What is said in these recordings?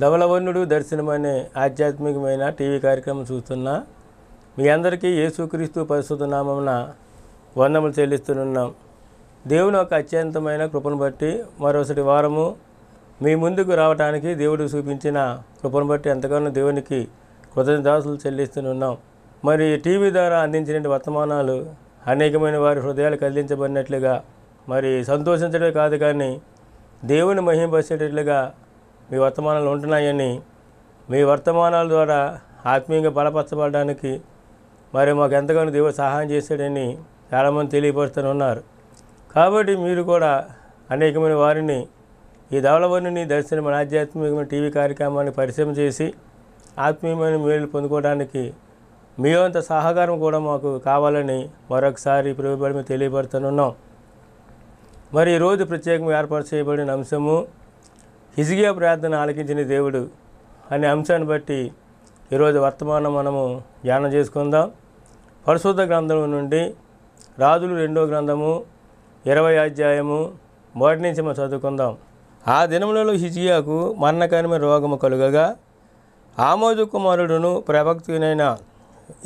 ధవలవర్ణుడు దర్శనం అనే ఆధ్యాత్మికమైన టీవీ కార్యక్రమం చూస్తున్నా మీ అందరికీ యేసుక్రీస్తు పరిశుద్ధ నామమున వందములు చెల్లిస్తున్నాం. దేవుని యొక్క అత్యంతమైన కృపను బట్టి మరోసటి వారము మీ ముందుకు రావడానికి దేవుడు చూపించిన కృపను బట్టి ఎంతగానో దేవునికి కృతజ్ఞతాస్తుతులు చెల్లిస్తున్నాం. మరి టీవీ ద్వారా అందించిన వర్తమానాలు అనేకమైన వారి హృదయాలు కదిలించబడినట్లుగా మరి సంతోషించడమే కాదు కానీ దేవుని మహింపరిచేటట్లుగా మీ వర్తమానాలు ఉంటున్నాయని, మీ వర్తమానాల ద్వారా ఆత్మీయంగా బలపరచబడడానికి మరి మాకు ఎంతగానో దేవుడు సహాయం చేశాడని చాలామంది తెలియపరుస్తూ ఉన్నారు. కాబట్టి మీరు కూడా అనేకమైన వారిని ఈ ధవలవర్ణుని దర్శనం ఆధ్యాత్మికమైన టీవీ కార్యక్రమాన్ని పరిచయం చేసి ఆత్మీయమైన మేలు పొందుకోవడానికి మీ అంత సహకారం కూడా మాకు కావాలని మరొకసారి ప్రభుత్వం తెలియపడుతున్నాం. మరి ఈరోజు ప్రత్యేకంగా ఏర్పాటు చేయబడిన అంశము హిజ్కియా ప్రార్థన ఆలకించిన దేవుడు అనే అంశాన్ని బట్టి ఈరోజు వర్తమానం మనము ధ్యానం చేసుకుందాం. పరిశుద్ధ గ్రంథం నుండి రాజులు 2వ గ్రంథము 20వ అధ్యాయము 1 నుంచి మనం చదువుకుందాం. ఆ దినములలో హిజ్కియాకు మరణకరమైన రోగము కలుగగా ఆమోజు కుమారుడును ప్రవక్తునైన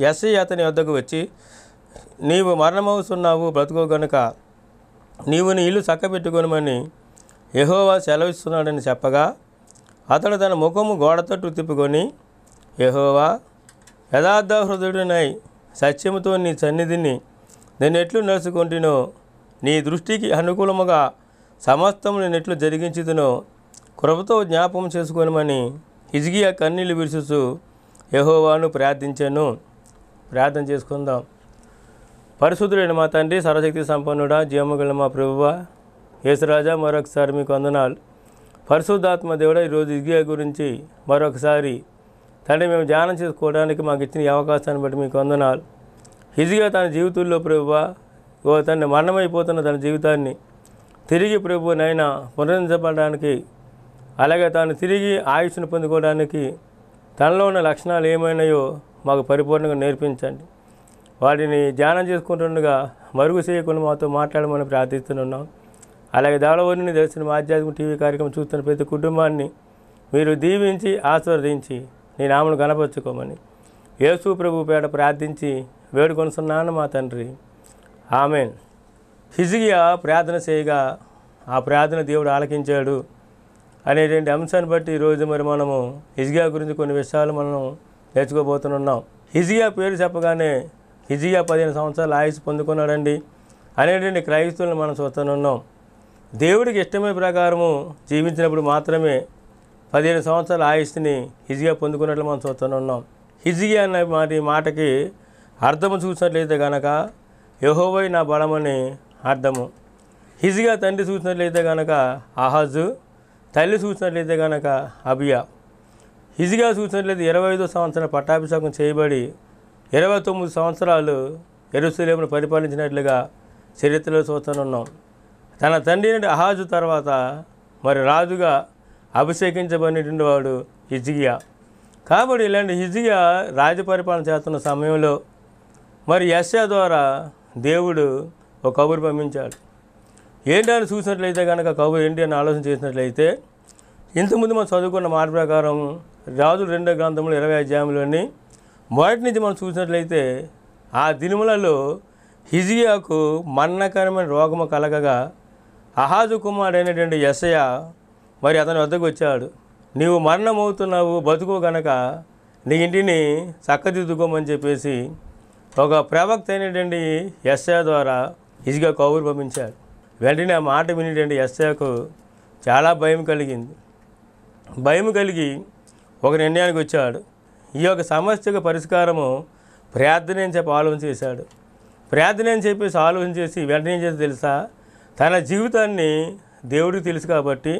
యెషయా అతని వద్దకు వచ్చి, నీవు మరణమవుతున్నావు, బ్రతుకో గనుక నీవు నీ ఇల్లు చక్కబెట్టుకొనమని యెహోవా సెలవిస్తున్నాడని చెప్పగా, అతడు తన ముఖము గోడ తట్టు తిప్పుకొని, యెహోవా, యథార్థ హృదయుడినై సత్యముతో నీ సన్నిధిని నేను ఎట్లు నడుచుకుంటునో, నీ దృష్టికి అనుకూలముగా సమస్తము నేను ఎట్లు జరిగించుతునో కృపతో జ్ఞాపకం చేసుకోనమని హిజ్కియా కన్నీళ్లు విడుచుచు యెహోవాను ప్రార్థించాను. ప్రార్థన చేసుకుందాం. పరిశుద్ధుడైన మా తండ్రి, సర్వశక్తి సంపన్నుడా, జీవముగల మా ప్రభువా, యేసురాజా, మరొకసారి మీకు వందనాలు. పరిశుద్ధాత్మ దేవుడా, ఈరోజు హిజ్కియా గురించి మరొకసారి తండ్రి మేము ధ్యానం చేసుకోవడానికి మాకు ఇచ్చిన ఈ అవకాశాన్ని బట్టి మీకు వందనాలు. హిజ్కియా తన జీవితంలో ప్రభువా తను మరణమైపోతున్న తన జీవితాన్ని తిరిగి ప్రభు నైనా పునరుద్ధరించబడడానికి, అలాగే తాను తిరిగి ఆయుష్ను పొందుకోవడానికి తనలో ఉన్న లక్షణాలు ఏమైనాయో మాకు పరిపూర్ణంగా నేర్పించండి. వాటిని ధ్యానం చేసుకుంటుండగా మరుగు చేయకుండా మాతో మాట్లాడమని ప్రార్థిస్తున్నాం. అలాగే ధవలవర్ణుని దర్శనం ఆధ్యాత్మిక టీవీ కార్యక్రమం చూస్తున్న ప్రతి కుటుంబాన్ని మీరు దీవించి ఆశీర్వదించి నీ నామను గణపరచుకోమని యేసు ప్రభు పేట ప్రార్థించి వేడుకొనుచున్నాను మా తండ్రి, ఆమెన్. హిజ్కియా ప్రార్థన చేయగా ఆ ప్రార్థన దేవుడు ఆలకించాడు అనేటువంటి అంశాన్ని బట్టి ఈరోజు మరి మనము హిజ్కియా గురించి కొన్ని విషయాలు మనం నేర్చుకోబోతున్నాం. హిజ్కియా పేరు చెప్పగానే హిజ్కియా 15 సంవత్సరాలు ఆయుష్ పొందుకున్నాడండి అనేటువంటి క్రైస్తవులను మనం చూస్తున్నాం. దేవుడికి ఇష్టమైన ప్రకారము జీవించినప్పుడు మాత్రమే 15 సంవత్సరాల ఆయుష్ని హిజ్కియా పొందుకున్నట్లు మనం చూస్తున్నాం. హిజ్కియా అనే మాటకి అర్థము చూసినట్లయితే కనుక యెహోవా నా బలమని అర్థము. హిజ్కియా తండ్రి చూసినట్లయితే కనుక ఆహాజు, తల్లి చూసినట్లయితే కనుక అబియా. హిజ్కియా చూసినట్లయితే 25వ సంవత్సరం పట్టాభిషేకం చేయబడి 29 సంవత్సరాలు యెరూషలేమును పరిపాలించినట్లుగా చరిత్రలో చూస్తున్నాం. తన తండ్రి నుండి ఆహాజు తర్వాత మరి రాజుగా అభిషేకించబడినటువంటి వాడు హిజ్కియా. కాబట్టి ఇలాంటి హిజ్కియా రాజ్య పరిపాలన చేస్తున్న సమయంలో మరి యెషయా ద్వారా దేవుడు ఒక కబురు పంపించాడు. ఏంటని చూసినట్లయితే కనుక కబురు ఏంటి అని ఆలోచన చేసినట్లయితే, ఇంతకుముందు మనం చదువుకున్న మాట ప్రకారం రాజులు 2వ గ్రంథంలో 20వ అధ్యాయంలోని మొదటి నుంచి మనం చూసినట్లయితే ఆ దినములలో హిజ్కియాకు మరణకరమైన రోగము కలగగా ఆహాజు కుమారుడైనటువంటి యెషయా మరి అతని వద్దకు వచ్చాడు. నీవు మరణమవుతున్నావు, బతుకో గనక నీ ఇంటిని చక్కదిద్దుకోమని చెప్పేసి ఒక ప్రవక్త అయినటువంటి యెషయా ద్వారా హిజ్కియా కబురు పంపించాడు. వెంటనే ఆ మాట వినేటువంటి యెషయాకు చాలా భయం కలిగింది. భయం కలిగి ఒక నిర్ణయానికి వచ్చాడు. ఈ యొక్క సమస్యకు పరిష్కారము ప్రార్థన అని చెప్పి ఆలోచన చేశాడు. ప్రార్థన అని చెప్పేసి ఆలోచన చేసి వెంటనే ఏం చేసి తెలుసా, తన జీవితాన్ని దేవుడికి తెలుసు కాబట్టి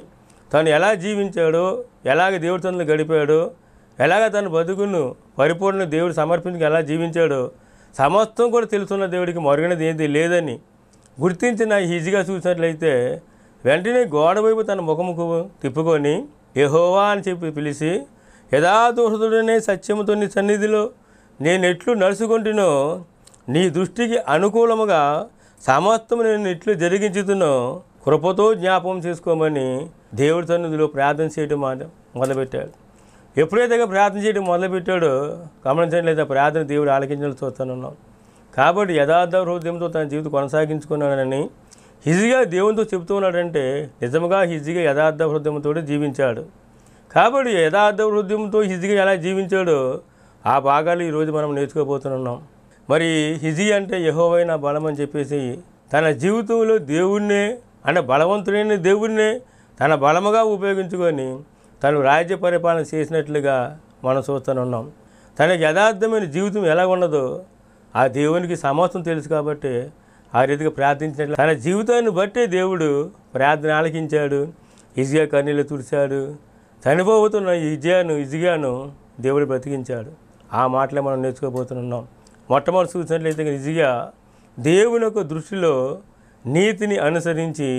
తను ఎలా జీవించాడో, ఎలాగ దేవుడి తనలో గడిపాడో, ఎలాగ తన బతుకును పరిపూర్ణ దేవుడు సమర్పించి ఎలా జీవించాడో సమస్తం కూడా తెలుసున్న దేవుడికి మరుగైనది ఏది లేదని గుర్తించిన హిజ్కియా చూసినట్లయితే వెంటనే గోడ వైపు తన ముఖముకు తిప్పుకొని యెహోవా అని చెప్పి పిలిచి, యథార్థహృదయుడనే సత్యముతో నీ సన్నిధిలో నేను ఎట్లు నడుచుకుంటునో, నీ దృష్టికి అనుకూలముగా సమస్తము నేను ఎట్లు జరిగించుతునో కృపతో జ్ఞాపకం చేసుకోమని దేవుడి సన్నిధిలో ప్రార్థన చేయడం మొదలుపెట్టాడు. ఎప్పుడైతే ప్రార్థన చేయడం మొదలుపెట్టాడో గమనించండి, లేదా ప్రార్థన దేవుడు ఆలకించాలని చూస్తున్నాం. కాబట్టి యథార్థ హృదయంతో తన జీవితం కొనసాగించుకున్నాడని హిజ్కియా దేవునితో చెబుతూ ఉన్నాడంటే నిజంగా హిజ్కియా యథార్థ హృదయంతో జీవించాడు. కాబట్టి యథార్థ హృదయంతో హిజ్కియా ఎలా జీవించాడో ఆ భాగాలు ఈరోజు మనం నేర్చుకోబోతున్నాం. మరి హిజ్కియా అంటే యెహోవా నా బలం అని చెప్పేసి తన జీవితంలో దేవుణ్ణే అంటే బలవంతుడైన దేవుణ్ణే తన బలముగా ఉపయోగించుకొని తను రాజ్య పరిపాలన చేసినట్లుగా మనం చూస్తున్నాం. తనకి యథార్థమైన జీవితం ఎలా ఉన్నదో ఆ దేవునికి సమస్తం తెలుసు. కాబట్టి ఆ రీతిగా ప్రార్థించినట్లు తన జీవితాన్ని బట్టే దేవుడు ప్రార్థన ఆలకించాడు. హిజ్కియా కన్నీళ్ళు తుడిచాడు. చనిపోతున్న హిజ్కియాను దేవుడు బ్రతికించాడు. ఆ మాటలే మనం నేర్చుకోబోతున్నాం. మొట్టమొదటి చూసినట్లయితే హిజ్కియా దేవుని యొక్క దృష్టిలో నీతిని అనుసరించి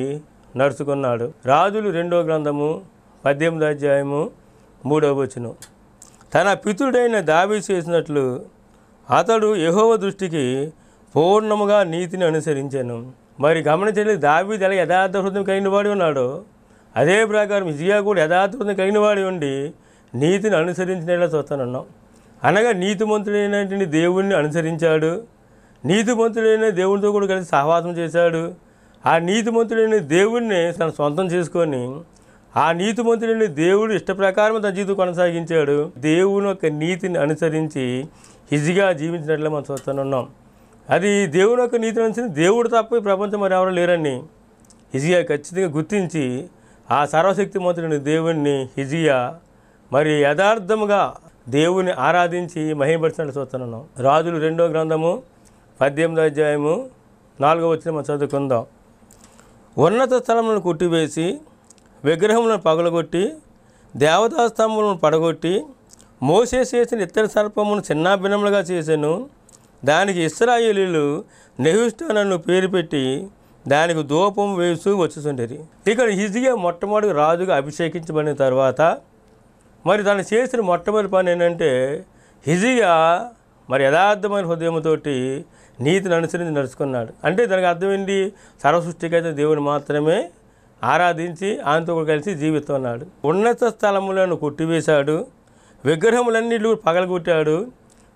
నడుచుకున్నాడు. రాజులు 2వ గ్రంథము 18వ అధ్యాయము 3వ వచనం. తన పితరుడైన దావీదు చేసినట్లు అతడు యెహోవా దృష్టికి పూర్ణముగా నీతిని అనుసరించాను. మరి గమనించండి, దావీదు ఎలా యథార్థ హృదయం కలిగిన వాడి ఉన్నాడో అదే ప్రకారం హిజ్కియా కూడా యథార్థ హృదయం కలిగిన వాడి ఉండి నీతిని అనుసరించినట్లా చూస్తున్నాం. అనగా నీతిమంతుడైనటువంటి దేవుణ్ణి అనుసరించాడు. నీతిమంతుడైన దేవునితో కూడా కలిసి సహవాసం చేశాడు. ఆ నీతిమంతుడైన దేవుణ్ణి తన సొంతం చేసుకొని ఆ నీతిమంతుడైన దేవుడు ఇష్ట ప్రకారం తన జీవితం కొనసాగించాడు. దేవుని యొక్క నీతిని అనుసరించి హిజ్కియా జీవించినట్లు మనం చూస్తున్నాం. అది దేవుని యొక్క నీతిని అనుసరించి దేవుడు తప్ప ఈ ప్రపంచం మరి ఎవరు లేరని హిజ్కియా ఖచ్చితంగా గుర్తించి ఆ సర్వశక్తిమంతుడైన దేవుణ్ణి హిజ్కియా మరి యథార్థముగా దేవుని ఆరాధించి మహిమపరిచినట్లు చూస్తున్నాం. రాజులు 2వ గ్రంథము 18వ అధ్యాయము 4వ వచనం మనం చదువుకుందాం. ఉన్నత స్థలములను కొట్టివేసి విగ్రహములను పగలగొట్టి దేవతా స్తంభములను పడగొట్టి మోసే చేసిన ఇత్తడి సర్పమును చిన్నాభిన్నములుగా చేశాను. దానికి ఇశ్రాయేలీయులు నెహుష్టాను పేరు పెట్టి దానికి ధూపం వేస్తూ వచ్చుచుండేది. ఇక్కడ హిజ్కియా మొట్టమొదటి రాజుగా అభిషేకించబడిన తర్వాత మరి తను చేసిన మొట్టమొదటి పని ఏంటంటే హిజ్కియా మరి యథార్థమైన హృదయంతో నీతిని అనుసరించి నడుచుకున్నాడు. అంటే దానికి అర్థం ఏంటి? సర్వసృష్టికైతే దేవుని మాత్రమే ఆరాధించి ఆయనతో కలిసి జీవిస్తున్నాడు. ఉన్నత స్థలములను కొట్టివేశాడు. విగ్రహములన్నింటినీ పగలగొట్టాడు.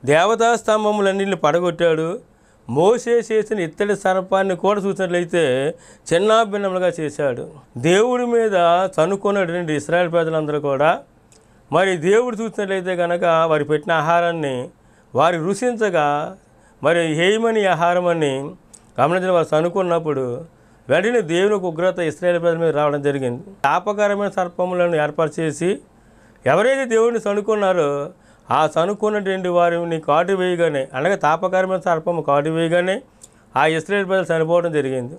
దేవతా స్తంభములన్నింటినీ పడగొట్టాడు. మోసే చేసిన ఇత్తడి సర్పాన్ని కూడా చూసినట్లయితే చిన్నాభిన్నములుగా చేశాడు. దేవుడి మీద చనుక్కున్నటువంటి ఇశ్రాయేలు ప్రజలందరూ కూడా మరి దేవుడు చూసినట్లయితే కనుక వారు పెట్టిన ఆహారాన్ని వారి రుచించగా మరి హేయమని ఆహారం అని గమనించిన వారు చనుకున్నప్పుడు వెంటనే దేవుని ఉగ్రత ఇశ్రాయేలు ప్రజల మీద రావడం జరిగింది. శాపకరమైన సర్పములను ఏర్పాటు చేసి ఎవరైతే దేవుడిని చనుకున్నారో ఆ చనుక్కున్నటువంటి వారిని కాటు వేయగానే అనగా తాపకరమైన సర్పము కాటు వేయగానే ఆ ఇశ్రాయేలు ప్రజలు చనిపోవడం జరిగింది.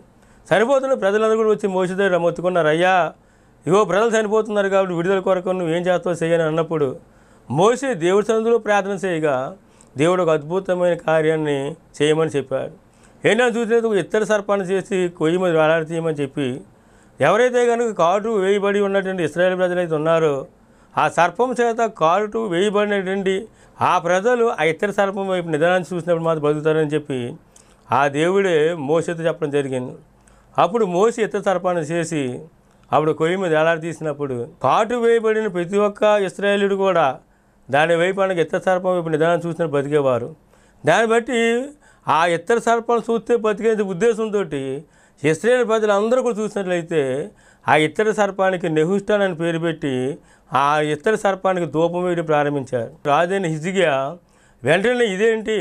చనిపోతున్న ప్రజలందరూ కూడా వచ్చి మోషే దగ్గర మొత్తుకున్నారు, అయ్యా ఇగో ప్రజలు చనిపోతున్నారు కాబట్టి విడుదల కొరకు నువ్వు ఏం చేస్తావు చేయని అన్నప్పుడు మోషే దేవుడి సన్నిధిలో ప్రార్థన చేయగా దేవుడు ఒక అద్భుతమైన కార్యాన్ని చేయమని చెప్పాడు. ఏంటని చూసినట్టు ఒక ఇత్తడి సర్పాన్ని చేసి కొయ్యి మీద వేలాడి తీయమని చెప్పి ఎవరైతే కనుక కాటు వేయబడి ఉన్నటువంటి ఇశ్రాయేలు ప్రజలైతే ఉన్నారో ఆ సర్పం చేత కాటు వేయబడినటువంటి ఆ ప్రజలు ఆ ఇత్తడి సర్పం వైపు నిదానాన్ని చూసినప్పుడు మాత్రం బతుకుతారని చెప్పి ఆ దేవుడే మోషేతో చెప్పడం జరిగింది. అప్పుడు మోషే ఇత్తడి సర్పాన్ని చేసి అప్పుడు కొయ్యి మీద వేలాడి తీసినప్పుడు కాటు వేయబడిన ప్రతి ఒక్క ఇశ్రాయేలుడు కూడా దాని వైపు అనగా ఇత్తడి సర్పం వైపు నిదానం చూసినప్పుడు బతికేవారు. దాన్ని బట్టి ఆ ఇత్తడి సర్పాన్ని చూస్తే బతికే ఉద్దేశంతో ఇశ్రాయేలు ప్రజలు అందరూ కూడా చూసినట్లయితే ఆ ఇత్తడి సర్పానికి నెహుష్టాన్ అని పేరు పెట్టి ఆ ఇత్తడి సర్పానికి ధూపం వేయడం ప్రారంభించారు. రాజైన హిజ్కియా వెంటనే ఇదేంటి,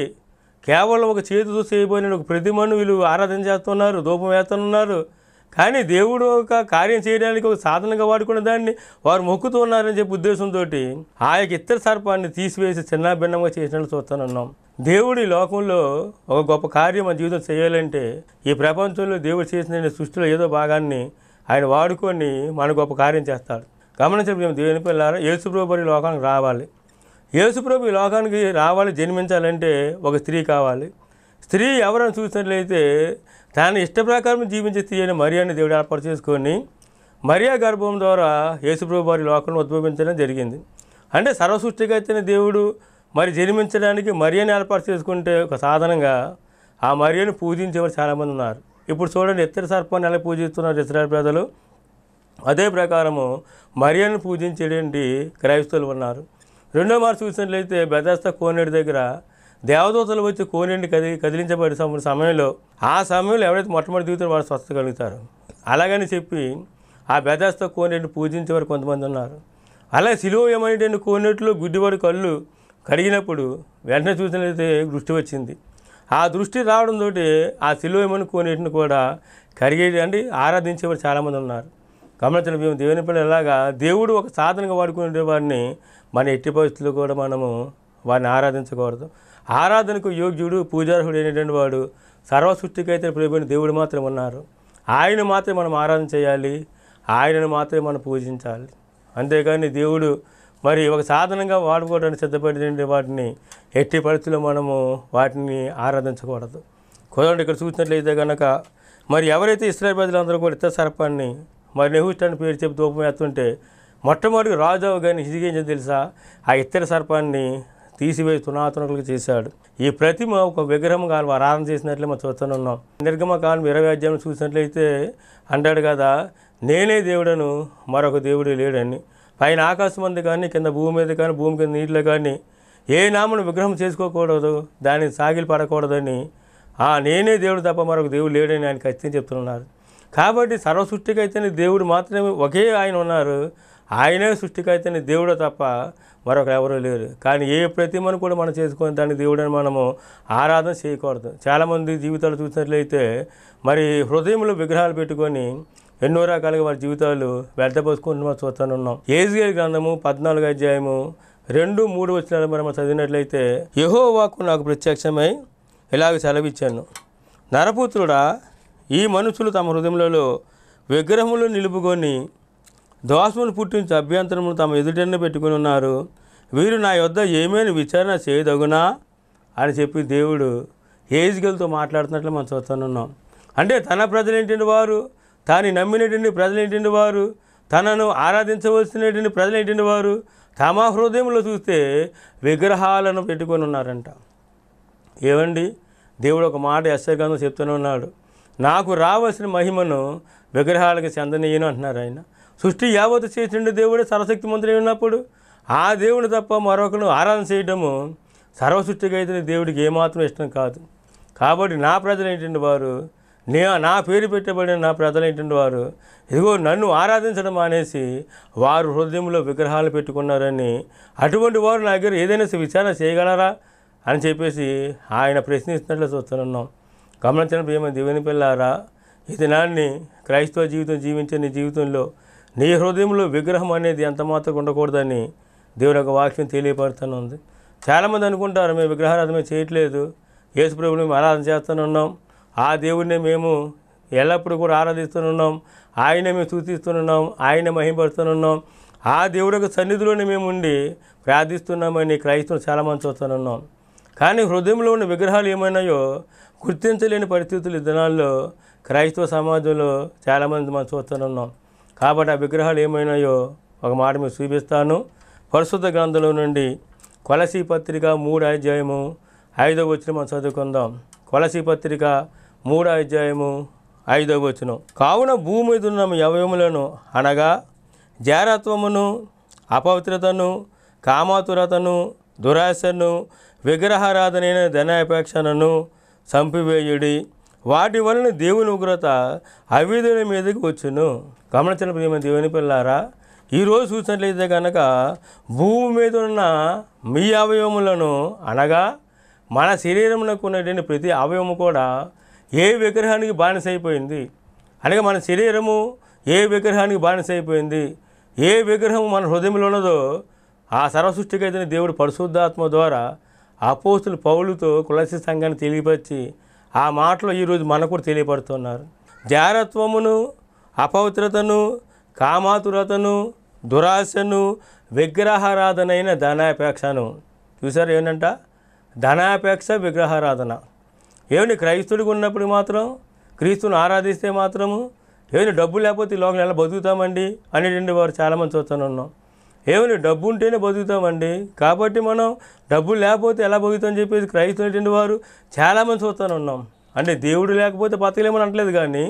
కేవలం ఒక చేతితో చేయబోయిన ఒక ప్రతిమను వీళ్ళు ఆరాధన చేస్తున్నారు, ధూపం వేస్తున్నారు, కానీ దేవుడు ఒక కార్యం చేయడానికి ఒక సాధనంగా వాడుకున్న దాన్ని వారు మొక్కుతున్నారని చెప్పి ఉద్దేశంతో ఆ యొక్క ఇత్తడి సర్పాన్ని తీసివేసి చిన్న భిన్నంగా చేసినట్లు చూస్తున్నాం. దేవుడు ఈ లోకంలో ఒక గొప్ప కార్యం మన జీవితం చేయాలంటే ఈ ప్రపంచంలో దేవుడు చేసిన సృష్టిలో ఏదో భాగాన్ని ఆయన వాడుకొని మన గొప్ప కార్యం చేస్తాడు. గమనించడం దేవుని పిల్లారా, యేసుప్రభు ఈ లోకానికి రావాలి. యేసుప్రభు ఈ లోకానికి రావాలి, జన్మించాలంటే ఒక స్త్రీ కావాలి. స్త్రీ ఎవరైనా చూసినట్లయితే తన ఇష్ట ప్రకారం జీవించే స్త్రీ అని మరియాని దేవుడు ఏర్పాటు చేసుకొని మరియా గర్భం ద్వారా యేసుప్రభు వారి లోకంలో ఉద్భవించడం జరిగింది. అంటే సర్వసృష్టికైతే దేవుడు మరి జన్మించడానికి మరియాని ఏర్పాటు చేసుకుంటే ఒక సాధనంగా ఆ మరియాని పూజించేవారు చాలామంది ఉన్నారు. ఇప్పుడు చూడండి, ఇత్తడి సర్పాన్ని ఎలా పూజిస్తున్నారు ఇశ్రాయేలు ప్రజలు, అదే ప్రకారము మరియాని పూజించేటువంటి క్రైస్తవులు ఉన్నారు. రెండో మాట చూసినట్లయితే బెతస్దా కోనేటి దగ్గర దేవదూతలు వచ్చి కోనేటిని కదిలించబడే సమయంలో ఆ సమయంలో ఎవరైతే మొట్టమొదటి దిగుతారో వాళ్ళు స్వస్థత కలుగుతారు. అలాగని చెప్పి ఆ బెతస్దా కోనేటిని పూజించేవారు కొంతమంది ఉన్నారు. అలాగే సిలోయమైనటువంటి కోనేటిలో గుడ్డివాడి కళ్ళు కడిగినప్పుడు వెంటనే చూసినట్లయితే దృష్టి వచ్చింది. ఆ దృష్టి రావడంతో ఆ సిలోయమైన కోనేటిని కూడా కడిగేది ఆరాధించేవారు చాలామంది ఉన్నారు. గమనించిన మేము దేవుని పిల్లలు ఎలాగా దేవుడు ఒక సాధనగా వాడుకునే వారిని మన ఎట్టి పరిస్థితుల్లో కూడా మనము వారిని ఆరాధించకూడదు. ఆరాధనకు యోగ్యుడు పూజార్హుడు అయినటువంటి వాడు సర్వ సృష్టికైతే ప్రభువైన దేవుడు మాత్రం ఉన్నారు. ఆయన మాత్రమే మనం ఆరాధన చేయాలి, ఆయనను మాత్రమే మనం పూజించాలి. అంతేకాని దేవుడు మరి ఒక సాధనంగా వాడుకోవడానికి సిద్ధపడిన వాటిని ఎట్టి పరిస్థితుల్లో మనము వాటిని ఆరాధించకూడదు. కుదరండి. ఇక్కడ చూసినట్లయితే కనుక మరి ఎవరైతే ఇశ్రాయేలు ప్రజలందరూ కూడా ఇత్తడి సర్పాన్ని మరి నెహుష్టాన్ని పేరు చెప్పి ధూపం వేస్తుంటే మొట్టమొదటి రాజు కానీ హిజ్కియా తెలుసా ఆ ఇత్తడి సర్పాన్ని తీసివేసి తునాతునకులుగా చేశాడు. ఈ ప్రతిమ ఒక విగ్రహం కాలం ఆరాధన చేసినట్లే మనం చూస్తున్నాం. నిర్గమకాండం 20వ అధ్యాయం చూసినట్లయితే అంటాడు కదా, నేనే దేవుడను మరొక దేవుడు లేడని. పైన ఆకాశం అంది కానీ కింద భూమి మీద కానీ భూమి కింద నీటిలో కానీ ఏ నామను విగ్రహం చేసుకోకూడదు, దాన్ని సాగిలి పడకూడదని నేనే దేవుడు తప్ప మరొక దేవుడు లేడని ఆయన ఖచ్చితంగా చెప్తున్నారు. కాబట్టి సర్వ సృష్టికైతేనే దేవుడు మాత్రమే ఒకే ఆయన ఉన్నారు. ఆయనే సృష్టికైతేనే దేవుడు తప్ప మరొక ఎవరూ లేరు. కానీ ఏ ప్రతిమను కూడా మనం చేసుకొని దాన్ని దేవుడని మనము ఆరాధన చేయకూడదు. చాలామంది జీవితాలు చూసినట్లయితే మరి హృదయంలో విగ్రహాలు పెట్టుకొని ఎన్నో రకాలుగా వారి జీవితాలు వ్యర్థపోసుకుంటూ మనం చూస్తున్నాం. యెజ్కేలు గ్రంథము 14వ అధ్యాయము 2-3 వచనాలు మనం చదివినట్లయితే యెహోవా వాక్కు నాకు ప్రత్యక్షమై ఇలాగ సెలవిచ్చాను, నరపుత్రుడా, ఈ మనుషులు తమ హృదయములలో విగ్రహములు నిలుపుకొని దోషమును పుట్టించే అభ్యంతరములు తమ ఎదుటనే పెట్టుకుని ఉన్నారు. వీరు నా యొద్ద ఏమైనా విచారణ చేయదగునా అని చెప్పి దేవుడు యెజ్కేలుతో మాట్లాడుతున్నట్లు మనం చూస్తున్నాం. అంటే తన ప్రజలేంటి వారు, తాను నమ్మినటువంటి ప్రజలేంటి వారు, తనను ఆరాధించవలసినటువంటి ప్రజలేంటి వారు తమ హృదయంలో చూస్తే విగ్రహాలను పెట్టుకొని ఉన్నారంట. ఏమండి, దేవుడు ఒక మాట యెషయా గ్రంథం చెప్తూనే ఉన్నాడు, నాకు రావాల్సిన మహిమను విగ్రహాలకు చెందనీయను అంటున్నారు ఆయన. సృష్టి యావత్తు చేసిన దేవుడే సర్వశక్తిమంతుడై ఉన్నప్పుడు ఆ దేవుడు తప్ప మరొకరు ఆరాధన చేయడము సర్వసృష్టికి అయితే దేవుడికి ఏమాత్రం ఇష్టం కాదు. కాబట్టి నా ప్రజలు ఏంటంటే వారు, నా పేరు పెట్టబడిన నా ప్రజలు ఏంటంటే వారు ఇదిగో నన్ను ఆరాధించడం అనేసి వారు హృదయంలో విగ్రహాలు పెట్టుకున్నారని, అటువంటి వారు నా దగ్గర ఏదైనా విచారణ చేయగలరా అని చెప్పేసి ఆయన ప్రశ్నిస్తున్నట్లు చూస్తున్నాం. గమనించిన ప్రియమైన దేవుని పిల్లారా, ఈ దినాన్ని క్రైస్తవ జీవితం జీవించే నీ జీవితంలో నీ హృదయంలో విగ్రహం అనేది ఎంత మాత్రం ఉండకూడదని దేవుని యొక్క వాక్యం తెలియపడుతుంది. చాలామంది అనుకుంటారు మేము విగ్రహారాధన చేయట్లేదు, యేసు ప్రభువుని మేము ఆరాధన చేస్తున్నాం, ఆ దేవుడిని మేము ఎల్లప్పుడూ కూడా ఆరాధిస్తున్నాం, ఆయనే మేము స్తుతిస్తున్నాం, ఆయన మహిమపడుతున్నాం, ఆ దేవుడి యొక్క సన్నిధిలోనే మేము ఉండి ప్రార్థిస్తున్నామని క్రైస్తవులు చాలామంది చూస్తున్నాం. కానీ హృదయంలో ఉన్న విగ్రహాలు ఏమైనాయో గుర్తించలేని పరిస్థితులు ఈ దినాల్లో క్రైస్తవ సమాజంలో చాలామంది మనం చూస్తున్నాం. కాబట్టి ఆ విగ్రహాలు ఏమైనాయో ఒక మాట మీకు చూపిస్తాను. పరిశుద్ధ గ్రంథంలో నుండి కొలసీ పత్రిక 3వ అధ్యాయము 5వ వచనం మనం చదువుకుందాం. కొలసీ పత్రిక 3వ అధ్యాయము 5వ వచనం. కావున భూమి మీద ఉన్న అవయవములను అనగా జారత్వమును, అపవిత్రతను, కామాతురతను, దురాశను, విగ్రహారాధనైన ధనాపేక్షను చంపివేయుడి, వాటి వలన దేవుని ఉగ్రత అవిధుల మీదకి వచ్చును. గమనించిన ప్రియమైన దేవుని పిల్లారా, ఈరోజు చూసినట్లయితే కనుక భూమి మీద ఉన్న మీ అవయవములను అనగా మన శరీరంలో ఉన్నటువంటి ప్రతి అవయవము కూడా ఏ విగ్రహానికి బానిసైపోయింది. అనగా మన శరీరము ఏ విగ్రహానికి బానిసైపోయింది, ఏ విగ్రహం మన హృదయంలో ఉన్నదో ఆ సర్వసృష్టికైతే దేవుడు పరిశుద్ధాత్మ ద్వారా అపోస్తులు పౌలుతో కొలసీ సంఘాన్ని తెలియపరిచి ఆ మాటలు ఈరోజు మనకు కూడా తెలియపడుతున్నారు. జారత్వమును, అపవిత్రతను, కామాతురతను, దురాశను, విగ్రహారాధనైన ధనాపేక్షను. చూసారు ఏంటంట? ధనాపేక్ష, విగ్రహారాధన. ఏమిటి క్రైస్తవుడికి ఉన్నప్పుడు మాత్రం, క్రీస్తుని ఆరాధిస్తే మాత్రము ఏమైనా డబ్బు లేకపోతే ఈ లోకంలో ఎలా బతుకుతామండి అనేటువంటి వారు చాలామంది చూస్తున్నాం. ఏమైనా డబ్బు ఉంటేనే బతుకుతామండి, కాబట్టి మనం డబ్బు లేకపోతే ఎలా బతుకుతామని చెప్పేసి క్రైస్తవులైన వారు చాలామంది చూస్తూనే ఉన్నాం. అంటే దేవుడు లేకపోతే బతకలేమని అనట్లేదు, కానీ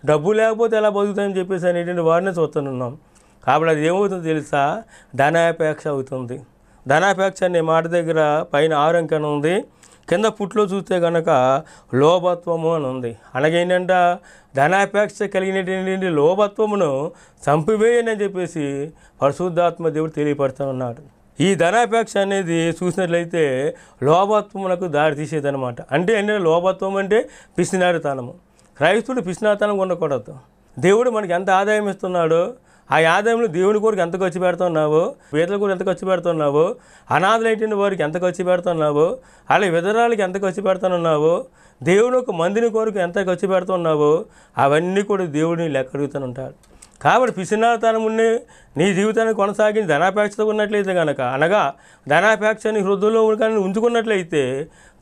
డబ్బు లేకపోతే ఎలా బతుకుతామని చెప్పేసి అనేటువంటి వారిని చూస్తున్నాం. కాబట్టి అది ఏమవుతుందో తెలుసా? ధనాపేక్ష అవుతుంది. ధనాపేక్ష అనే మాట దగ్గర పైన 6 అంకెన ఉంది, కింద పుట్లో చూస్తే కనుక లోభత్వము అని ఉంది. అలాగేంటంటే ధనాపేక్ష కలిగినటువంటి లోభత్వమును చంపివేయని చెప్పేసి పరిశుద్ధాత్మ దేవుడు తెలియపడుతూ ఉన్నాడు. ఈ ధనాపేక్ష అనేది చూసినట్లయితే లోభత్వములకు దారి తీసేదనమాట. అంటే ఏంటంటే లోభత్వం అంటే పిసినారితనము. క్రైస్తుడు పిసినారితనం ఉండకూడదు. దేవుడు మనకి ఎంత ఆదాయం ఇస్తున్నాడో ఆ ఆదాయంలో దేవుని కొరకు ఎంత ఖర్చు పెడుతున్నావో, పేదల కొరకు ఎంత ఖర్చు పెడుతున్నావో, అనాథలైన వారికి ఎంత ఖర్చు పెడుతున్నావో, అలాగే విధరాలకి ఎంత ఖర్చు పెడుతున్నావో, దేవుని ఒక మందిని కొరకు ఎంత ఖర్చు పెడుతున్నావో అవన్నీ కూడా దేవుడిని లెక్క అడుగుతూ ఉంటాడు. కాబట్టి పిసినారితనముని నీ జీవితాన్ని కొనసాగించి ధనాపేక్షతో ఉన్నట్లయితే కనుక, అనగా ధనాపేక్షని హృదయంలో కానీ ఉంచుకున్నట్లయితే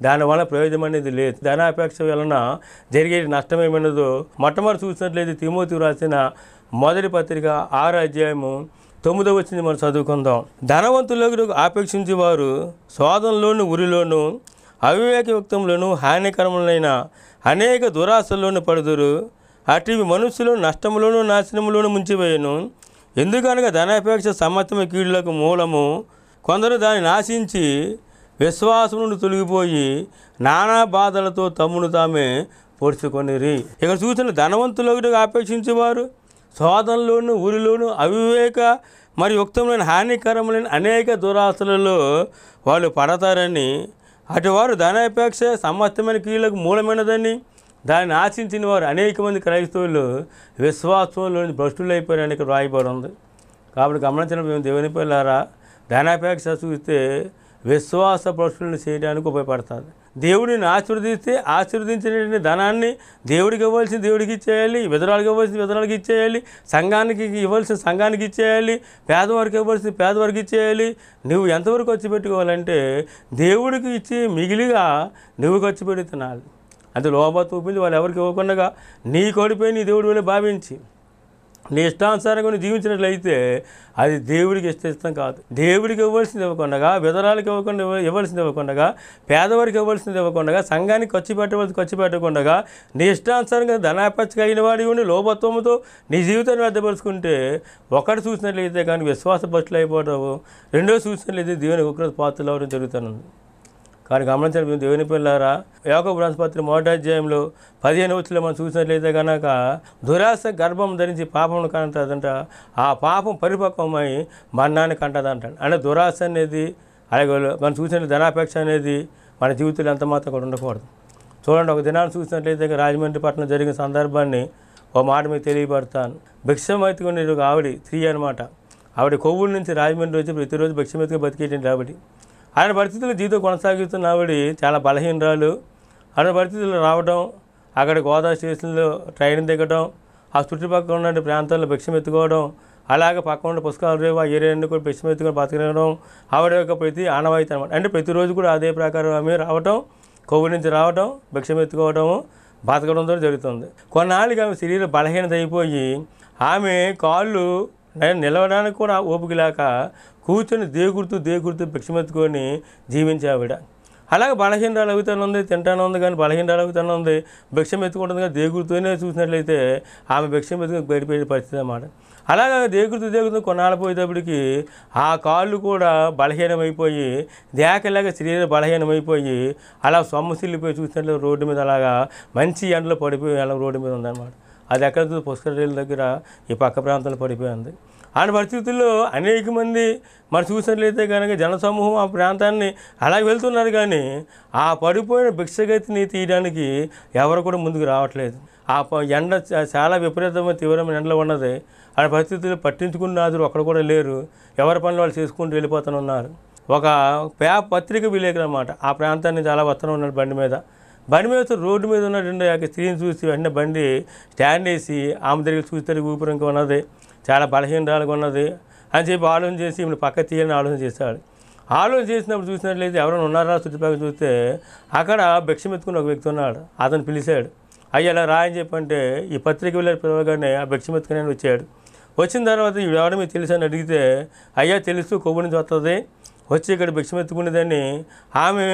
దానివల్ల ప్రయోజనం అనేది లేదు. ధనాపేక్ష వలన జరిగే నష్టం ఏమన్నదో మొట్టమొదటి చూసినట్లయితే తిమోతికి రాసిన మొదటి పత్రిక 6వ అధ్యాయము 9వ వచనం మనం చదువుకుందాం. ధనవంతులకు ఆపేక్షించేవారు శోధనలోను, ఉరిలోను, అవివేకయుక్తంలోను, హానికరములైన అనేక దురాశల్లోనూ పడుదురు. అటువి మనుషులు నష్టములోను, నాశనములోను ముంచివేయను. ఎందుకనగా ధనాపేక్ష సమస్తమైన కీడులకు మూలము. కొందరు దాన్ని నాశించి విశ్వాసం నుండి తొలగిపోయి నానా బాధలతో తమ్మును తామే పొడుచుకొనిరి. ఇక్కడ చూసిన ధనవంతులకు ఆపేక్షించేవారు శోధనలోను, ఊరిలోను, అవివేక మరియు యుక్తములైన హానికరములైన అనేక దురాశలలో వాళ్ళు పడతారని, అటువారు ధనాపేక్ష సమస్తమైన కీళ్లకు మూలమైనదని దాన్ని ఆశించిన వారు అనేక మంది క్రైస్తవులు విశ్వాసంలోని భ్రష్టులైపోయారని ఇక్కడ రాయబడి ఉంది. కాబట్టి గమనించిన మేము దేవుని పిల్లారా, ధనాపేక్ష చూస్తే విశ్వాస భ్రష్టులను చేయడానికి ఉపయోగపడుతుంది. దేవుడిని ఆశీర్వదించిన ధనాన్ని దేవుడికి ఇవ్వాల్సిన దేవుడికి ఇచ్చేయాలి, విధరాలకు ఇవ్వాల్సిన విధరాలకు ఇచ్చేయాలి, సంఘానికి ఇవ్వాల్సిన సంఘానికి ఇచ్చేయాలి, పేదవారికి ఇవ్వాల్సిన పేదవారికి ఇచ్చేయాలి. నువ్వు ఎంతవరకు ఖర్చు పెట్టుకోవాలంటే దేవుడికి ఇచ్చి మిగిలిగా నువ్వు ఖర్చు పెట్టి తినాలి. అంటే లోభత్వం చూపించి వాళ్ళు ఎవరికి ఇవ్వకుండా నీ కొడిపోయి నీ దేవుడి వల్ల భావించి నీ ఇష్టానుసారంగా నువ్వు జీవించినట్లయితే అది దేవుడికి ఇష్టం కాదు. దేవుడికి ఇవ్వాల్సింది ఇవ్వకుండా, విధరాలకు ఇవ్వాల్సింది ఇవ్వకుండా, పేదవారికి ఇవ్వాల్సింది ఇవ్వకుండా, సంఘానికి ఖర్చు పెట్టకుండా నీ ఇష్టానుసారంగా ధనాపేక్ష కలిగిన వాడి ఉండి లోభత్వంతో నీ జీవితాన్ని వ్యర్థపరుచుకుంటే ఒకటి చూసినట్లయితే కానీ విశ్వాస భ్రష్టులు అయిపోతావు, రెండో చూసినట్లయితే దేవుని ఉగ్రత పాత్రలు అవ్వడం జరుగుతున్నది. కానీ గమనించిన దేవుని పిల్లారా, యాకోబు రాసిన పత్రిక 1వ అధ్యాయంలో 15వ వచనంలో మనం చూసినట్లయితే కనుక దురాశ గర్భం ధరించి పాపం కంటదంట, ఆ పాపం పరిపక్వమై మరణాన్ని కంటదంట. అంటే దురాశ అనేది, అలాగే మనం చూసిన ధనాపేక్ష అనేది మన జీవితంలో ఎంత మాత్రం కూడా ఉండకూడదు. చూడండి, ఒక దినాన్ని చూసినట్లయితే రాజమండ్రి పట్టణం జరిగిన సందర్భాన్ని ఒక మాట మీకు తెలియపడతాను. భిక్షమెత్తుకునే ఒక ఆవిడ స్త్రీ అనమాట. ఆవిడ కొవ్వూరు నుంచి రాజమండ్రి వచ్చి ప్రతిరోజు భిక్షమెత్తుకు బతికేటండి ఆవిడ. ఆయన పరిస్థితుల్లో జీవితం కొనసాగిస్తున్న ఆవిడ చాలా బలహీనరాలు. ఆయన పరిస్థితుల్లో రావడం, అక్కడ గోదావరి స్టేషన్లో ట్రైన్ దిగడం, ఆ చుట్టుపక్కల ఉన్న ప్రాంతాల్లో భిక్షమెత్తుకోవడం, అలాగే పక్కన ఉన్న పుస్తకాలు రేవు ఆ ఏరియాన్ని కూడా భిక్షమెత్తుకొని బతకడం ఆవిడ యొక్క ప్రతి ఆనవాయితీ అనమాట. అంటే ప్రతిరోజు కూడా అదే ప్రకారం ఆమె రావటం, కొవ్వు నుంచి రావటం, భిక్షమెత్తుకోవడము, బతకడంతో జరుగుతుంది. కొన్నాళ్ళకి ఆమె శరీరం బలహీనత అయిపోయి ఆమె కాళ్ళు నిలవడానికి కూడా ఓపిక లేక కూర్చొని దేగుడుతూ భిక్షమెత్తుకొని జీవించే ఆవిడ. అలాగే బలహీనరాలు అవుతాను ఉంది, తింటాను ఉంది, కానీ బలహీనరాలు అవుతాను ఉంది, భిక్షమెత్తుకుంటుంది. కానీ దేగుడుతూనే చూసినట్లయితే ఆమె భిక్షమెత్తుకు బయటపోయే పరిస్థితి అన్నమాట. అలాగే దేగుడుతూ కొన్నాళ్ళు పోయేటప్పటికి ఆ కాళ్ళు కూడా బలహీనమైపోయి దేకలాగా శరీరం బలహీనమైపోయి అలా సొమ్మసిల్లిపోయి చూసినట్లు రోడ్డు మీద అలాగా మంచి ఎండలో పడిపోయి అలా రోడ్డు మీద ఉందన్నమాట. అది ఎక్కడ పుష్కర రైలు దగ్గర ఈ పక్క ప్రాంతంలో పడిపోయింది. ఆ పరిస్థితుల్లో అనేక మంది మరి చూసినట్లయితే కనుక జనసమూహం ఆ ప్రాంతాన్ని అలాగే వెళ్తున్నారు, కానీ ఆ పడిపోయిన భిక్షగతిని తీయడానికి ఎవరు కూడా ముందుకు రావట్లేదు. ఆ ఎండ చాలా విపరీతమైన తీవ్రమైన ఎండలో ఉన్నది. ఆ పరిస్థితుల్లో పట్టించుకున్నారు ఒక్కడ కూడా లేరు. ఎవరి పనులు వాళ్ళు చేసుకుంటూ వెళ్ళిపోతున్నారు. ఒక పత్రిక విలేకరు అన్నమాట ఆ ప్రాంతాన్ని చాలా వస్తూనే ఉన్నాడు బండి మీద రోడ్డు మీద ఉన్నటువంటి ఆ స్త్రీని చూసి వెంటనే బండి స్టాండ్ వేసి ఆమె దగ్గర చూస్తే ఊపిరి ఇంకా ఉన్నది, చాలా బలహీనరాలుగా ఉన్నది అని చెప్పి ఆలోచన చేసి ఈమెను పక్క తీయాలని ఆలోచన చేశాడు. ఆలోచన చేసినప్పుడు చూసినట్లయితే ఎవరైనా ఉన్నారా చుట్టుపక్కల చూస్తే అక్కడ భిక్షమెత్తుకుని ఒక వ్యక్తి ఉన్నాడు. అతను పిలిచాడు, అయ్యా ఇలా రాయని చెప్పంటే ఈ పత్రిక వెళ్ళే పిలవగానే ఆ భిక్షమెత్తుకుని వచ్చాడు. వచ్చిన తర్వాత ఎవడ మీకు తెలుసు అని అడిగితే, అయ్యా తెలుసు, కొవ్వు నుంచి వస్తుంది, వచ్చి ఇక్కడ భిక్షమెత్తుకునేదని ఆమె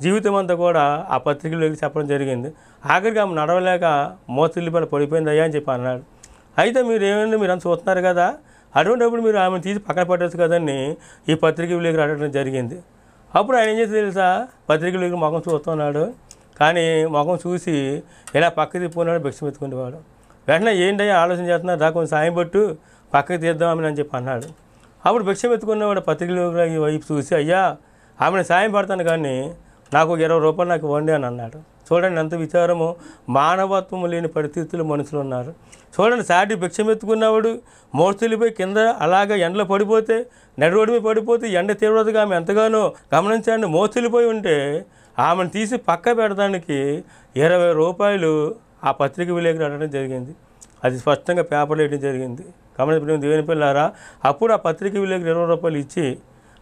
జీవితం అంతా కూడా ఆ పత్రికలోకి చెప్పడం జరిగింది. ఆఖరికి ఆమె నడవలేక మోసలిపల పడిపోయింది అయ్యా అని చెప్పి అన్నాడు. అయితే మీరు ఏమైంది, మీరు అంత చూస్తున్నారు కదా, అటువంటిప్పుడు మీరు ఆమెను తీసి పక్కన పెట్టచ్చు కదని ఈ పత్రిక విలేకరు అడగడం జరిగింది. అప్పుడు ఆయన ఏం చేస్తే తెలుసా, పత్రిక విలేకరు ముఖం చూస్తున్నాడు, కానీ ముఖం చూసి ఇలా పక్క తిప్పుకున్నాడు, భిక్షం ఎత్తుకునేవాడు. వెంటనే ఏంటయ్యా ఆలోచన చేస్తున్నారు, రా కొంచెం సాయం పట్టు పక్కకి తీద్దామని అని చెప్పి అన్నాడు. అప్పుడు భిక్షం ఎత్తుకున్నవాడు పత్రిక విలేకరు వైపు చూసి, అయ్యా ఆమెను సాయం పడతాను కానీ నాకు 20 రూపాయలు నాకు ఇవ్వండి అని అన్నాడు. చూడండి ఎంత విచారము, మానవత్వం లేని పరిస్థితులు మనుషులు ఉన్నారు. చూడండి, సాటి భిక్షం ఎత్తుకున్నవాడు మోస్తులిపోయి కింద అలాగా ఎండలో పడిపోతే, నడి రోడ్డు మీద పడిపోతే ఎండ తీవ్రతగా ఆమె ఎంతగానో గమనించండి, మోస్తులిపోయి ఉంటే ఆమెను తీసి పక్క పెడడానికి 20 రూపాయలు ఆ పత్రిక విలేకరు అడగడం జరిగింది. అది స్పష్టంగా పేపర్లో వేయడం జరిగింది. గమనించడం దేవుని పిల్లారా, అప్పుడు ఆ పత్రిక విలేకరు 20 రూపాయలు ఇచ్చి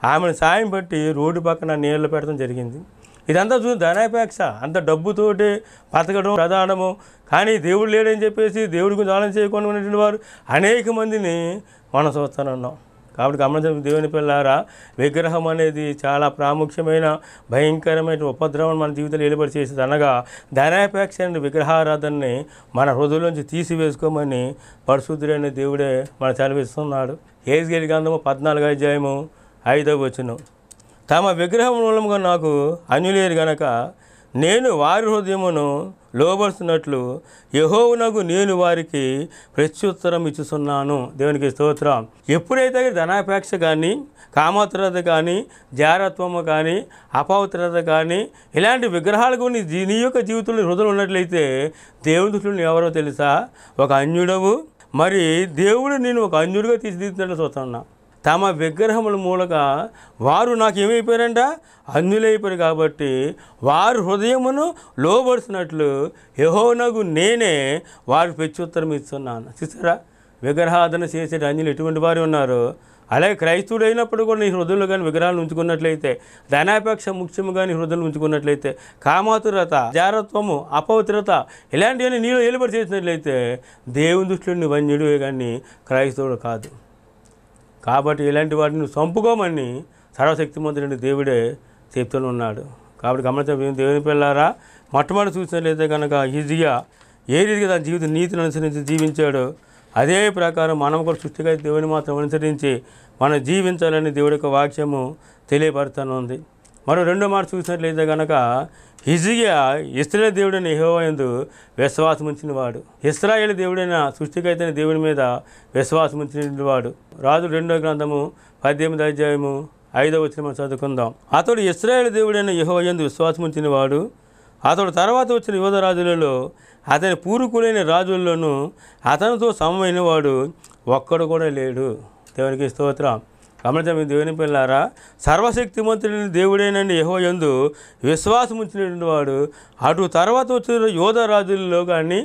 ఆమెను సాయం పట్టి రోడ్డు పక్కన నీళ్ళు పెట్టడం జరిగింది. ఇదంతా చూసి ధనాపేక్ష, అంత డబ్బుతోటి బతకడం ప్రధానము. కానీ దేవుడు లేడని చెప్పేసి దేవుడి గురించి ఆలోచన చేయకుండా ఉన్నటువంటి వారు అనేక మందిని మనం చూస్తున్నాం. కాబట్టి గమనించిన దేవుని పిల్లారా, విగ్రహం అనేది చాలా ప్రాముఖ్యమైన భయంకరమైన ఉపద్రవం మన జీవితంలో ఏలుబడి చేసేది. అనగా ధనాపేక్ష అనే విగ్రహారాధనని మన హృదయంలోంచి తీసివేసుకోమని పరిశుద్ధుడైన దేవుడే మన సెలవిస్తున్నాడు. యెహెజ్కేలు గ్రంథము 14వ అధ్యాయము 5వ వచనం, తమ విగ్రహం మూలముగా నాకు అన్యులేరు గనక నేను వారి హృదయమును లోబరుస్తున్నట్లు యెహోవానగు నేను వారికి ప్రత్యుత్తరం ఇచ్చుతున్నాను. దేవునికి స్తోత్రం. ఎప్పుడైతే ధనాపేక్ష కానీ, కామోత్తరత కానీ, జారత్వము కానీ, అపవిత్రత కానీ, ఇలాంటి విగ్రహాలు కొన్ని నీ యొక్క జీవితంలో హృదయం ఉన్నట్లయితే దేవుని దృష్టిలో నువ్వు ఎవరో తెలుసా, ఒక అన్యుడవు. మరి దేవుడు నేను ఒక అన్యుడిగా తీర్చిదిద్దుతున్నట్టు చూస్తున్నా. తమ విగ్రహముల మూలక వారు నాకు ఏమైపోయారంట, అన్యులైపోయారు. కాబట్టి వారు హృదయమును లోబడుతున్నట్లు యెహోవానగు నేనే వారికి ప్రత్యుత్తరం ఇస్తున్నాను. చూసారా, విగ్రహాధన చేసే అన్యులు ఎటువంటి వారు ఉన్నారు. అలాగే క్రైస్తవుడు అయినప్పుడు కూడా నీ హృదయంలో కానీ విగ్రహాలను ఉంచుకున్నట్లయితే, ధనాపేక్ష ముఖ్యముగా నీ హృదయంలో ఉంచుకున్నట్లయితే, కామాతురత, జారత్వము, అపవిత్రత ఇలాంటివన్నీ నీలో ఏలుబడి చేసినట్లయితే దేవుని దృష్టిలో నువ్వు అన్యుడివే కానీ క్రైస్తవుడు కాదు. కాబట్టి ఇలాంటి వాటిని నువ్వు చంపుకోమని సర్వశక్తిమంతుడైన దేవుడే చెప్తూ ఉన్నాడు. కాబట్టి గమనించిన దేవుని పిల్లారా, మొట్టమొదటి చూసినట్లయితే కనుక హిజ్కియా ఏ రీతిగా తన జీవితం నీతిని అనుసరించి జీవించాడో అదే ప్రకారం మనం కూడా సృష్టిగా దేవుని మాత్రం అనుసరించి మనం జీవించాలని దేవుడి యొక్క వాక్యము తెలియపడుతుంది. మరో రెండో మాట చూసినట్లయితే కనుక హిజ్కియా ఇశ్రాయేలు దేవుడైన యెహోవా యందు విశ్వాసం ఉంచిన వాడు. ఇశ్రాయేలు దేవుడైన సృష్టికైతే దేవుని మీద విశ్వాసం ఉంచిన వాడు. రాజు 2వ గ్రంథము 18వ అధ్యాయము 5వ వచనం మనం చదువుకుందాం. అతడు ఇశ్రాయేలు దేవుడైన యెహోవా యందు విశ్వాసం ఉంచిన వాడు. అతడు తర్వాత వచ్చిన యోధ రాజులలో అతని పూర్వీకులైన రాజుల్లోనూ అతనితో సమమైన వాడు ఒక్కడు కూడా లేడు. దేవునికి స్తోత్రం. గమనించండి దేవుని పిల్లారా, సర్వశక్తిమంతుడైన దేవుడైన యెహోవా యందు విశ్వాసం ఉంచినటువంటి వాడు అటు తర్వాత వచ్చిన యోధ రాజుల్లో కానీ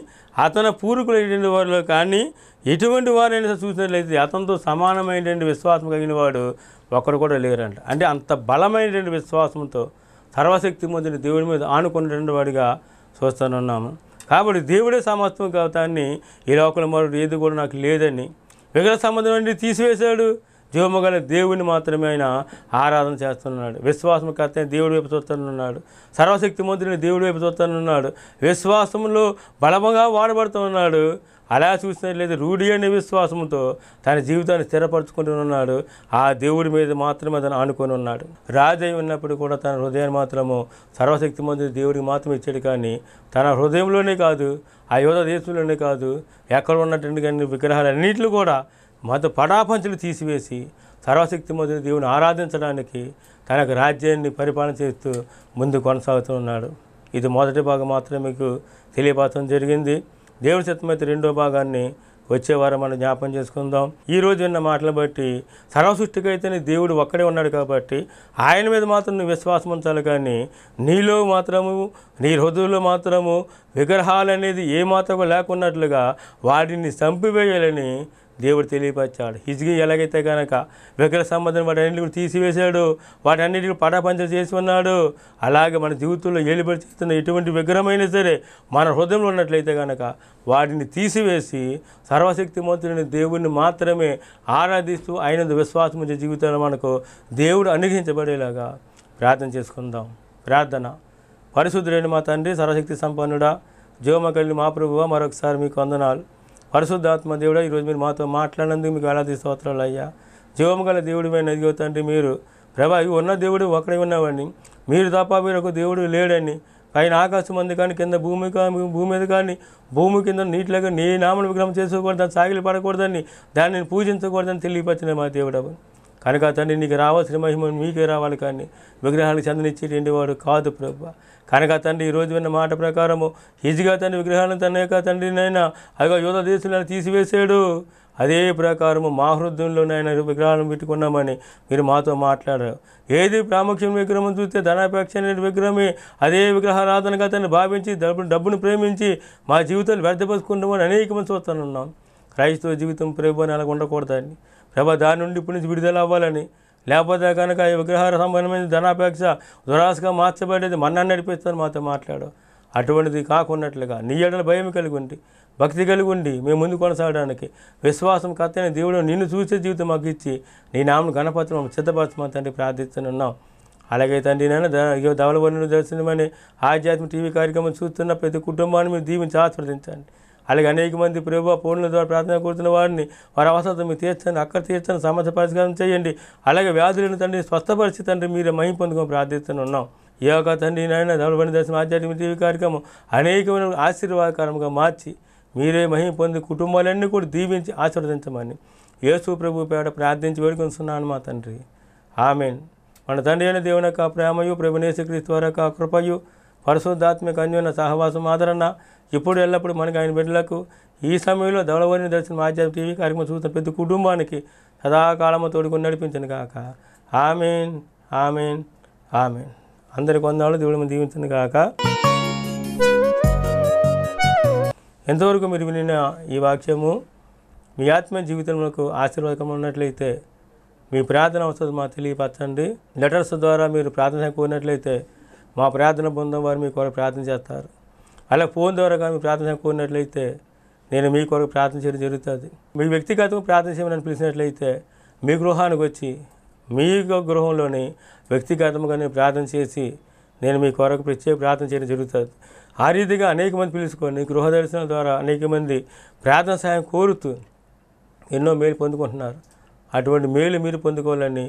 అతని పూర్వీకులైనటువంటి వారిలో కానీ ఎటువంటి వారైనా చూసినట్లయితే అతనితో సమానమైనటువంటి విశ్వాసం కలిగిన వాడు ఒక్కడు కూడా లేరంట. అంటే అంత బలమైనటువంటి విశ్వాసంతో సర్వశక్తిమంతుని దేవుడి మీద ఆనుకున్నటువంటి వాడిగా చూస్తున్నాము. కాబట్టి దేవుడే సమస్తం కావటాన్ని ఈ లోకంలో మరొకటి ఏది కూడా నాకు లేదని విగ్రహ సంబంధం నుండి తీసివేశాడు. జీవముగల దేవుని మాత్రమే ఆయన ఆరాధన చేస్తున్నాడు. విశ్వాసకర్త దేవుడి వైపు చూస్తున్నాడు. సర్వశక్తిమంతుడిని దేవుడి వైపు చూస్తున్నాడు. విశ్వాసంలో బలముగా వాడబడుతున్నాడు. అలా చూసినట్లయితే రూఢి అనే విశ్వాసంతో తన జీవితాన్ని స్థిరపరచుకుంటున్నాడు. ఆ దేవుడి మీద మాత్రమే తను ఆనుకొని ఉన్నాడు. రాజై ఉన్నప్పుడు కూడా తన హృదయాన్ని మాత్రము సర్వశక్తిమంతుడి దేవుడికి మాత్రమే ఇచ్చాడు. కానీ తన హృదయంలోనే కాదు, ఆ యోధ దేశంలోనే కాదు, ఎక్కడ ఉన్నటువంటి కానీ విగ్రహాలన్నింటిలో కూడా మత పడాపంచలు తీసివేసి సర్వశక్తిమంతుడి దేవుని ఆరాధించడానికి తనకు రాజ్యాన్ని పరిపాలన చేస్తూ ముందు కొనసాగుతూ ఉన్నాడు. ఇది మొదటి భాగం మాత్రమే మీకు తెలియపరచడం జరిగింది. దేవుని చిత్తమైతే రెండో భాగాన్ని వచ్చే వారం మనం జ్ఞాపం చేసుకుందాం. ఈరోజు ఉన్న మాటలు బట్టి సర్వసృష్టికైతేనే దేవుడు ఒక్కడే ఉన్నాడు కాబట్టి ఆయన మీద మాత్రం నువ్వు విశ్వాసం ఉంచాలి. కానీ నీలో మాత్రము, నీ హృదయంలో మాత్రము విగ్రహాలు అనేది ఏమాత్రం లేకున్నట్లుగా వాటిని చంపివేయాలని దేవుడు తెలియపరిచాడు. హిజ్కియా ఎలాగైతే కనుక విగ్రహ సంబంధం వాటన్నిటిని కూడా తీసివేశాడు, వాటన్నిటిని పటాపంచలు చేసి ఉన్నాడు, అలాగే మన జీవితంలో ఏలుబడి చేస్తున్న ఎటువంటి విగ్రహమైనా సరే మన హృదయంలో ఉన్నట్లయితే కనుక వాటిని తీసివేసి సర్వశక్తిమంతుడైన దేవుడిని మాత్రమే ఆరాధిస్తూ ఆయన విశ్వాసం ఉంచే జీవితంలో మనకు దేవుడు అనుగ్రహించబడేలాగా ప్రార్థన చేసుకుందాం. ప్రార్థన. పరిశుద్ధుడైన మా తండ్రి, సర్వశక్తి సంపన్నుడా, జీవమ కలిగిన మా ప్రభువా, మరొకసారి మీకు వందనాలు. పరిశుద్ధాత్మ దేవుడా, ఈరోజు మీరు మాతో మాట్లాడినందుకు మీకు వేలాది స్తోత్రాలు అయ్యా. జీవము గల దేవుడిమైన ఇదిగో తండ్రి, మీరు ప్రభా ఉన్న దేవుడు ఒకడే ఉన్నవాడిని, మీరు తప్ప మీరు ఒక దేవుడు లేడని, పైన ఆకాశం మంది కానీ కింద భూమి మీద కానీ భూమి కింద నీటిలాగా నీ నామను విగ్రహం చేసుకోకూడదు, దాన్ని సాగిలి పడకూడదని, దాన్ని పూజించకూడదని తెలియపరిచిన మా దేవుడవు. కనుక తండ్రి నీకు రావాల్సిన మహిమ మీకే రావాలి, కానీ విగ్రహాలకు చెందనిచ్చేటువంటి వాడు కాదు ప్రభు. కనుక తండ్రి ఈరోజు విన్న మాట ప్రకారము ఈజీగా తండ్రి విగ్రహాలను తన యొక్క తండ్రినైనా అదిగో యూదా దేశంలో తీసివేశాడు. అదే ప్రకారము మా హృదయంలోనైనా విగ్రహాలను పెట్టుకున్నామని మీరు మాతో మాట్లాడారు. ఏది ప్రాముఖ్యం విగ్రహం చూస్తే ధనాపేక్ష అనే విగ్రహమే, అదే విగ్రహారాధనగా తను భావించి డబ్బును ప్రేమించి మా జీవితాలు వ్యర్థపరుచుకుంటామని అనేక మంది చూస్తూనే ఉన్నాం. క్రైస్తవ జీవితం ప్రభు అని అలా ఉండకూడదని ప్రభా, దాని నుండి ఇప్పటి నుంచి విడుదల అవ్వాలని, లేకపోతే కనుక ఈ విగ్రహార సంబంధమైన ధనాపేక్ష దురాశగా మార్చబడేది మన్నాన్ని నడిపిస్తాను మాతో మాట్లాడు. అటువంటిది కాకున్నట్లుగా నీ ఎడల భయం కలిగి ఉండి, భక్తి కలిగి ఉండి మేము ముందు కొనసాగడానికి విశ్వాసం కర్తైన దేవుడు నిన్ను చూసే జీవితం మాకు ఇచ్చి నీ నామను గణపత్రం సిద్ధపరచమని తండ్రి ప్రార్థిస్తున్నాం. అలాగే తండ్రి నేను ధవళవరుని దర్శనమని ఆధ్యాత్మిక టీవీ కార్యక్రమం చూస్తున్న ప్రతి కుటుంబాన్ని మీరు దీవించి ఆస్వాదించండి. అలాగే అనేక మంది ప్రభు ఫోన్ల ద్వారా ప్రార్థన కోరుతున్న వారిని వారి అవసరం మీరు తీర్చండి, అక్కడ తీర్చండి, సమస్య పరిష్కారం చేయండి. అలాగే వ్యాధులను తండ్రి స్వస్థపరిచి తండ్రి మీరే మహిమ పొందుకొని ప్రార్థిస్తున్నాం. ఈ యొక్క తండ్రి నాయన ధవళవరుని దర్శనం ఆధ్యాత్మిక టీవీ కార్యక్రమం అనేకమైన ఆశీర్వాదకరంగా మార్చి మీరే మహిమ పొంది కుటుంబాలన్నీ కూడా దీవించి ఆశీర్వదించమని యేసు ప్రభు పేడ ప్రార్థించి వేడుకొస్తున్నాను మా తండ్రి. ఆమేన్. మన తండ్రి అయిన దేవుని యొక్క ప్రేమయు ప్రభునేసుక్రీస్తు వారి యొక్క కృపయు పరిశుద్ధాత్మిక అన్యోన్య సహవాసం ఆదరణ ఇప్పుడు ఎల్లప్పుడు మనకి ఆయన బిడ్డలకు ఈ సమయంలో ధవళవరుని దర్శనం ఆధ్యాత్మిక టీవీ కార్యక్రమం చూస్తున్న ప్రతి కుటుంబానికి సదాకాలము తోడుకొని నడిపించను కాక. ఆమేన్, ఆమేన్, ఆమేన్. అందరికి వందనాలు. దేవుడు దీవించను కాక. ఎంతవరకు మీరు వినిన ఈ వాక్యము మీ ఆత్మీయ జీవితంలో ఆశీర్వాదకం ఉన్నట్లయితే మీ ప్రార్థన అవసరం మాకు తెలియపరచండి. లెటర్స్ ద్వారా మీరు ప్రార్థన కోరినట్లయితే మా ప్రార్థన బృందం వారు మీ కొరకు ప్రార్థన చేస్తారు. అలా ఫోన్ ద్వారా కానీ మీ ప్రార్థన కోరినట్లయితే నేను మీ కొరకు ప్రార్థన చేయడం జరుగుతుంది. మీ వ్యక్తిగతంగా ప్రార్థన చేయమని పిలిచినట్లయితే మీ గృహానికి వచ్చి మీ గృహంలోని వ్యక్తిగతంగా నేను ప్రార్థన చేసి నేను మీ కొరకు ప్రత్యేక ప్రార్థన చేయడం జరుగుతుంది. ఆ రీతిగా అనేక మంది పిలుచుకొని గృహ దర్శనం ద్వారా అనేక మంది ప్రార్థన సహాయం కోరుతూ ఎన్నో మేలు పొందుకుంటున్నారు. అటువంటి మేలు మీరు పొందుకోవాలని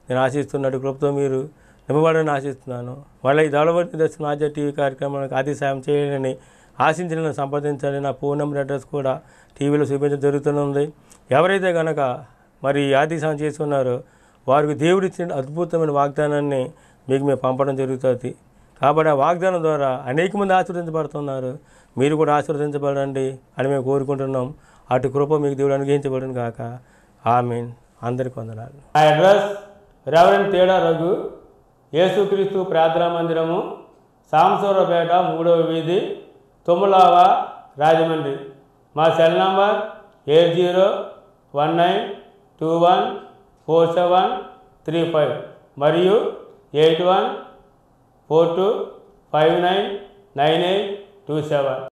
నేను ఆశిస్తున్నాడు. కృపతో మీరు నింపబడాలని ఆశిస్తున్నాను. మళ్ళీ ఈ ధవళవరుని దర్శనం ఆధ్యాత్మిక టీవీ కార్యక్రమానికి ఆది సాయం చేయాలని ఆశించిన సంప్రదించాలి. నా ఫోన్ నెంబర్ అడ్రస్ కూడా టీవీలో చూపించడం జరుగుతుంది. ఎవరైతే కనుక మరి ఆది సాయం చేసుకున్నారో వారికి దేవుడిచ్చిన అద్భుతమైన వాగ్దానాన్ని మీకు మేము పంపడం జరుగుతుంది. కాబట్టి ఆ వాగ్దానం ద్వారా అనేక మంది ఆశీర్వదించబడుతున్నారు. మీరు కూడా ఆశీర్వదించబడండి అని మేము కోరుకుంటున్నాం. అటు కృప మీకు దేవుడు అనుగ్రహించబడును కాక. ఆమేన్. అందరికీ వందనాలు. ఆ అడ్రస్ రెవరెండ్ తేడా రఘు, యేసుక్రీస్తు ప్రార్థనా మందిరము, సాంసూరపేట 3వ వీధి, తుమ్మలావ, రాజమండ్రి. మా సెల్ నంబర్ 8019214735 మరియు 8142599827.